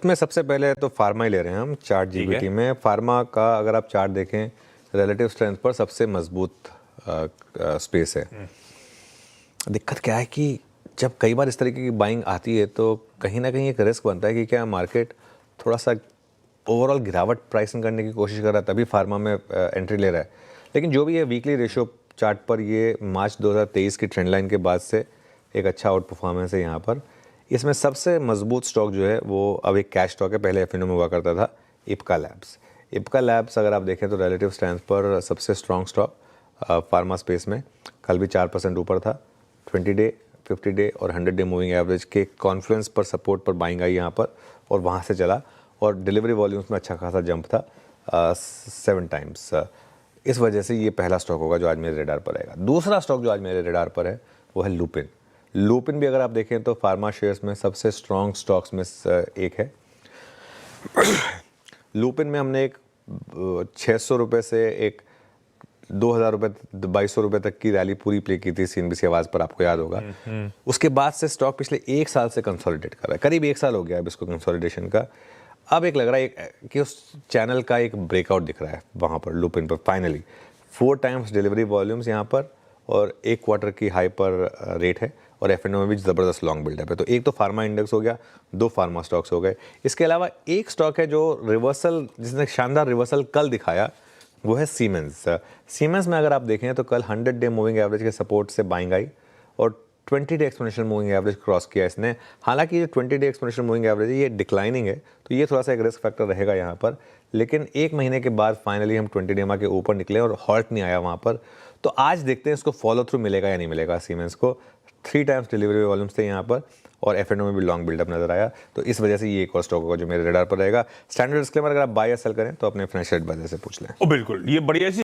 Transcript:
इसमें सबसे पहले तो फार्मा ही ले रहे हैं हम चार्ट जीपीटी में। फार्मा का अगर आप चार्ट देखें रिलेटिव स्ट्रेंथ पर सबसे मजबूत स्पेस है। दिक्कत क्या है कि जब कई बार इस तरीके की बाइंग आती है तो कहीं ना कहीं एक रिस्क बनता है कि क्या मार्केट थोड़ा सा ओवरऑल गिरावट प्राइसिंग करने की कोशिश कर रहा है, तभी फार्मा में एंट्री ले रहा है। लेकिन जो भी है वीकली रेशियो चार्ट पर ये मार्च 2023 की ट्रेंड लाइन के बाद से एक अच्छा आउट परफॉर्मेंस है यहाँ पर। इसमें सबसे मजबूत स्टॉक जो है वो अब एक कैश स्टॉक है, पहले एफएनओ में हुआ करता था, इप्का लैब्स। इप्का लैब्स अगर आप देखें तो रिलेटिव स्ट्रेंथ पर सबसे स्ट्रॉन्ग स्टॉक फार्मा स्पेस में। कल भी 4% ऊपर था। 20 डे 50 डे और 100 डे मूविंग एवरेज के कॉन्फ्लुएंस पर सपोर्ट पर बाइंग आई यहाँ पर और वहाँ से चला और डिलीवरी वॉल्यूम्स में अच्छा खासा जंप था 7 टाइम्स। इस वजह से ये पहला स्टॉक होगा जो आज मेरे रेडार पर रहेगा। दूसरा स्टॉक जो आज मेरे रेडार पर है वो है लुपिन। लुपिन भी अगर आप देखें तो फार्मा शेयर्स में सबसे स्ट्रॉन्ग स्टॉक्स में एक है। लुपिन में हमने एक 600 रुपये से एक 2000 रुपये 2200 रुपये तक की रैली पूरी प्ले की थी सीएनबीसी आवाज़ पर, आपको याद होगा। उसके बाद से स्टॉक पिछले 1 साल से कंसोलिडेट कर रहा है, करीब 1 साल हो गया अब इसको कंसोलिडेशन का। अब एक लग रहा है कि उस चैनल का एक ब्रेकआउट दिख रहा है वहाँ पर लुपिन पर। फाइनली 4 टाइम्स डिलीवरी वॉल्यूम्स यहाँ पर और 1 क्वार्टर की हाई पर रेट है और एफएनओ में भी ज़बरदस्त लॉन्ग बिल्डअप है। तो एक तो फार्मा इंडेक्स हो गया, 2 फार्मा स्टॉक्स हो गए। इसके अलावा एक स्टॉक है जो रिवर्सल, जिसने शानदार रिवर्सल कल दिखाया, वो है सीमेंस। सीमेंस में अगर आप देखें तो कल 100 डे मूविंग एवरेज के सपोर्ट से बाइंग आई और 20 day exponential moving average cross किया इसने। हालांकि ये 20 डे एक्सपोनेंशियल मूविंग एवरेज है, ये डिक्लाइनिंग है, तो ये थोड़ा सा एक रिस्क फैक्टर रहेगा यहाँ पर। लेकिन 1 महीने के बाद फाइनली हम 20 डे के ऊपर निकले और हॉल्ट नहीं आया वहाँ पर। तो आज देखते हैं इसको फॉलो थ्रू मिलेगा या नहीं मिलेगा। सीमेंस को 3 टाइम्स डिलीवरी वॉल्यूम्स थे यहाँ पर और एफएनओ में भी लॉन्ग बिल्डअप नजर आया। तो इस वजह से ये एक और स्टॉक होगा जो मेरे रेडार पर रहेगा। स्टैंडर्ड डिस्क्लेमर, अगर आप बाय या सेल करें तो अपने फाइनेंशियल एडवाइजर से पूछ लें। बिल्कुल, ये बढ़िया सी